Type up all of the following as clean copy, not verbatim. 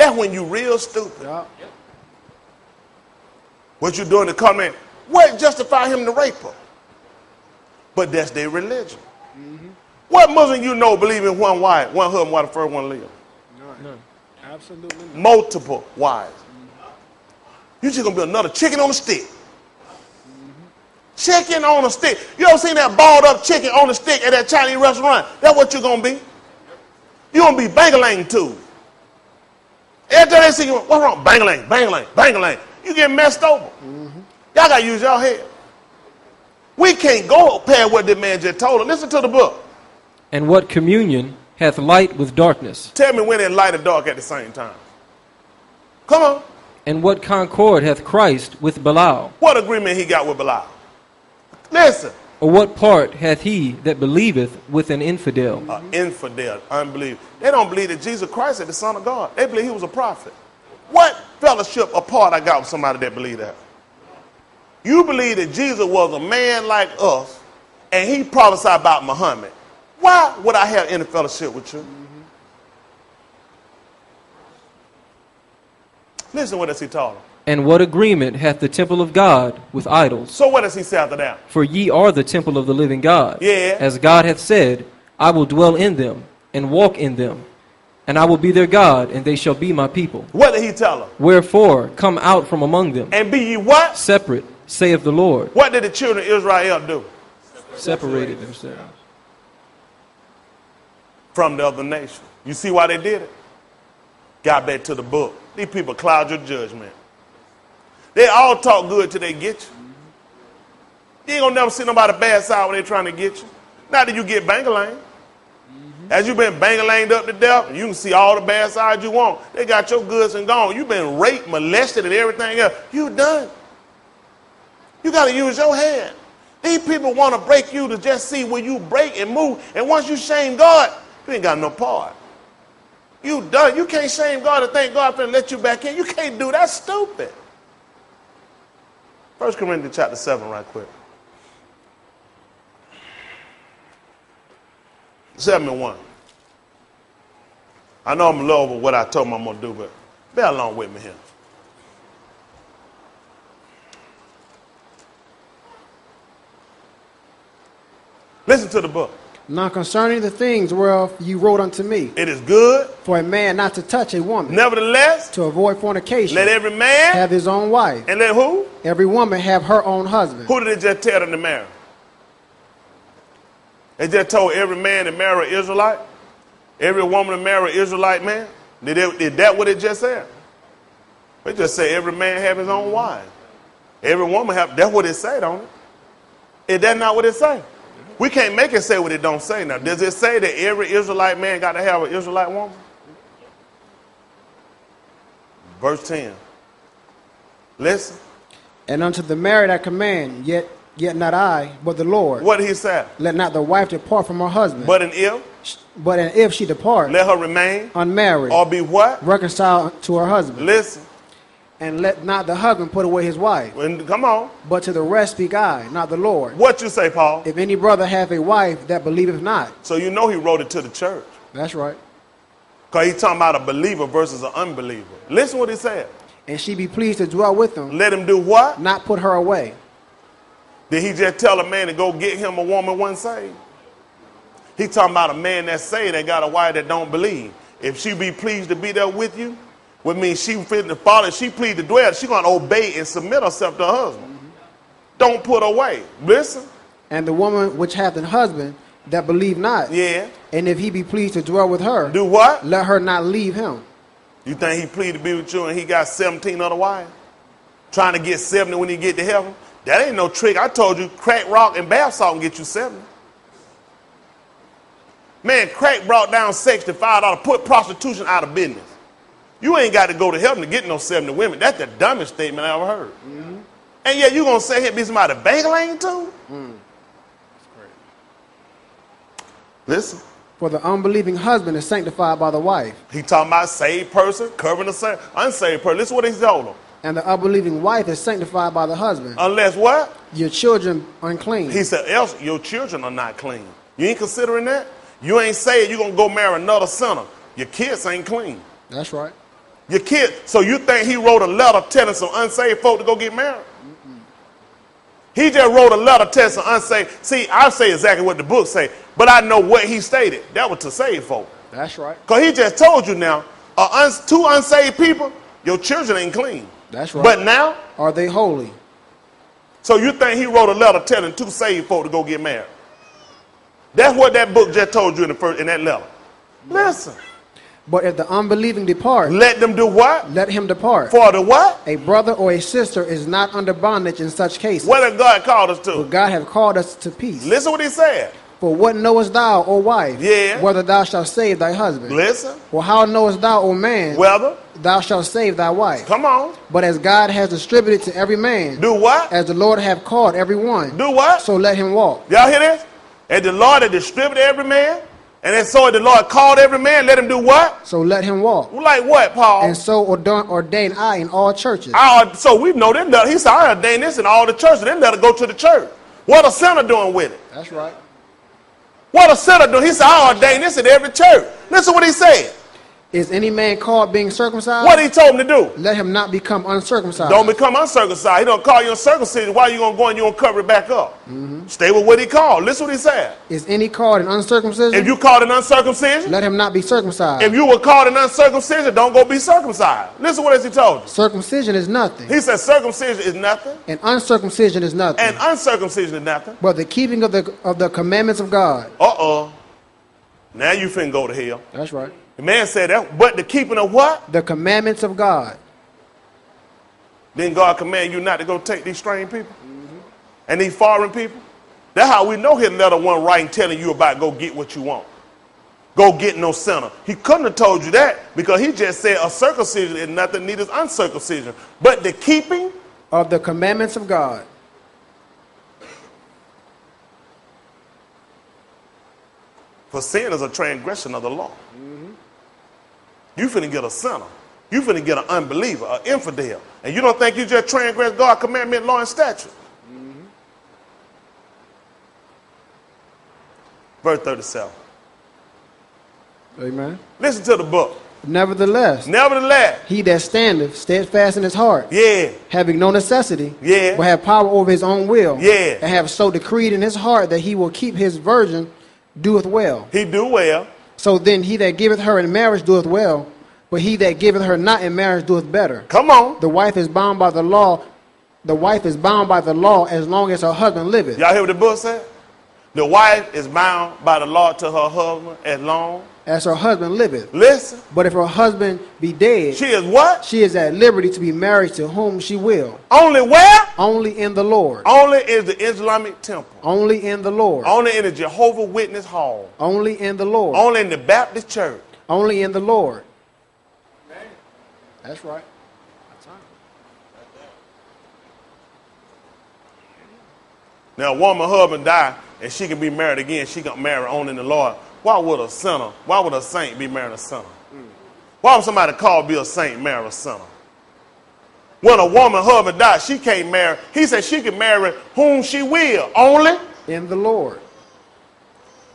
That's when you real stupid. Yeah. What you doing to come in? What justify him to rape her? But that's their religion. Mm-hmm. What Muslim you know believe in one wife, one husband, while the first one live? None. Absolutely none. Multiple wives. You just gonna be another chicken on a stick. Chicken on a stick. You ever seen that balled up chicken on a stick at that Chinese restaurant? That's what you're gonna be. You're gonna be bangalang too. Every time they see you, what's wrong? Bangalang, bangalang, bangalang. You get messed over. Y'all gotta use your head. We can't go past what this man just told us. Listen to the book. And what communion hath light with darkness? Tell me when it's light and dark at the same time. Come on. And what concord hath Christ with Belial? What agreement he got with Belial? Listen. Or what part hath he that believeth with an infidel? Infidel, unbeliever. They don't believe that Jesus Christ is the Son of God. They believe he was a prophet. What fellowship or part I got with somebody that believe that? You believe that Jesus was a man like us and he prophesied about Muhammad. Why would I have any fellowship with you? Listen, what does he tell them? And what agreement hath the temple of God with idols? So what does he say after that? For ye are the temple of the living God. Yeah. As God hath said, I will dwell in them and walk in them, and I will be their God, and they shall be my people. What did he tell them? Wherefore, come out from among them. And be ye what? Separate, saith the Lord. What did the children of Israel do? Separated themselves from the other nation. You see why they did it? Got back to the book. These people cloud your judgment. They all talk good till they get you. You ain't gonna never see nobody bad side when they trying to get you. Not that you get bangalang. As you been bangalanged up to death, you can see all the bad sides you want. They got your goods and gone. You been raped, molested, and everything else. You done. You got to use your head. These people want to break you to just see where you break and move. And once you shame God, you ain't got no part. You done. You can't shame God and thank God for let you back in. You can't do that. Stupid. 1 Corinthians chapter 7 right quick. 7:1. I know I'm a little over what I told them I'm going to do, but bear along with me here. Listen to the book. Now concerning the things whereof you wrote unto me, it is good for a man not to touch a woman. Nevertheless, to avoid fornication, let every man have his own wife. And let who? Every woman have her own husband. Who did it just tell them to marry? They just told every man to marry an Israelite? Every woman to marry an Israelite man? Did that what it just said? They just say every man have his own wife. Every woman have, that's what it say, don't it? Is that not what it say? We can't make it say what it don't say now. Does it say that every Israelite man got to have an Israelite woman? Verse 10. Listen. And unto the married I command, yet not I, but the Lord. What did he say? Let not the wife depart from her husband. But if she depart, let her remain unmarried. Or be what? Reconciled to her husband. Listen. And let not the husband put away his wife. Come on. But to the rest speak I, not the Lord. What you say, Paul? If any brother have a wife that believeth not. So you know he wrote it to the church. That's right. Because he's talking about a believer versus an unbeliever. Listen what he said. And she be pleased to dwell with him. Let him do what? Not put her away. Did he just tell a man to go get him a woman one saved? He talking about a man that's saved and got a wife that don't believe. If she be pleased to be there with you, which means she fit to follow, she plead to dwell, she going to obey and submit herself to her husband. Don't put her away. Listen. And the woman which hath an husband that believe not. Yeah. And if he be pleased to dwell with her. Do what? Let her not leave him. You think he plead to be with you and he got 17 other wives? Trying to get 70 when he get to heaven? That ain't no trick. I told you crack rock and bath salt can get you 70. Man, crack brought down sex to $5, put prostitution out of business. You ain't got to go to heaven to get no 70 women. That's the dumbest statement I ever heard. And yet you going to say here be somebody bangalang too? That's great. Listen. For the unbelieving husband is sanctified by the wife. He talking about saved person, covering the unsaved person. Listen what he told him. And the unbelieving wife is sanctified by the husband. Unless what? Your children unclean. He said, else your children are not clean. You ain't considering that? You ain't saying you're going to go marry another sinner. Your kids ain't clean. That's right. Your kid. So you think he wrote a letter telling some unsaved folk to go get married? He just wrote a letter telling some unsaved. See, I say exactly what the book say, but I know what he stated. That was to save folk. That's right. Because he just told you now, two unsaved people, your children ain't clean. That's right. But now, Are they holy? so you think he wrote a letter telling two saved folk to go get married? That's what that book just told you in that letter. Listen. But if the unbelieving depart, Let them do what? let him depart. For the what? A brother or a sister is not under bondage in such cases. What did God call us For to? God hath called us to peace. Listen what he said. For what knowest thou, O wife, Yeah. whether thou shalt save thy husband? Listen. For how knowest thou, O man, Whether. thou shalt save thy wife? Come on. But as God has distributed to every man, Do what? as the Lord hath called every one, Do what? so let him walk. Y'all hear this? And the Lord had distributed every man. And then so the Lord called every man. Let him do what? So let him walk. Like what, Paul? And so ordain I in all churches. So we know them. He said, I ordained this in all the churches. Then let it go to the church. What a sinner doing with it? That's right. What a sinner doing? He said, I ordained this in every church. Listen what he said. Is any man called being circumcised? What he told him to do? Let him not become uncircumcised. Don't become uncircumcised. He don't call you uncircumcision. Why you going to go and you going to cover it back up? Stay with what he called. Listen what he said. Is any called an uncircumcision? If you called an uncircumcision, Let him not be circumcised. if you were called an uncircumcision, don't go be circumcised. Listen what he told you. Circumcision is nothing, He said circumcision is nothing and uncircumcision is nothing, and uncircumcision is nothing. but the keeping of the commandments of God. Uh-oh. Now you finna go to hell. That's right. The man said that, but the keeping of what? The commandments of God. Then God command you not to go take these strange people and these foreign people. That's how we know his letter wasn't writing telling you about go get what you want. Go get no sinner. He couldn't have told you that because he just said a circumcision is nothing, neither is uncircumcision. But the keeping Of the commandments of God. for sin is a transgression of the law. You finna get a sinner. You finna get an unbeliever, an infidel. And you don't think you just transgress God's commandment, law, and statute. Verse 37. Amen. Listen to the book. Nevertheless, he that standeth steadfast in his heart, Yeah. having no necessity, Yeah. will have power over his own will, Yeah. and have so decreed in his heart that he will keep his virgin, doeth well. He do well. So then he that giveth her in marriage doeth well, but he that giveth her not in marriage doeth better. Come on. The wife is bound by the law. The wife is bound by the law as long as her husband liveth. Y'all hear what the book said? The wife is bound by the law to her husband as long. As her husband liveth. Listen. But if her husband be dead, She is what? she is at liberty to be married to whom she will. Only where? Only in the Lord. Only is the Islamic temple. Only in the Lord. Only in the Jehovah Witness hall. Only in the Lord. Only in the Baptist church. Only in the Lord. That's right. Now, a woman husband die and she can be married again. She can marry on in the Lord. Why would a sinner? Why would a saint be marrying a sinner? Why would somebody called be a saint marry a sinner? When a woman husband dies, she can't marry. He said she can marry whom she will. Only In the Lord.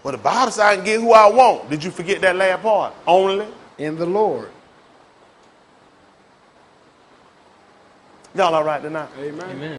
well, the Bible says I can get who I want. Did you forget that last part? Only. In the Lord. Y'all all right tonight? Amen. Amen.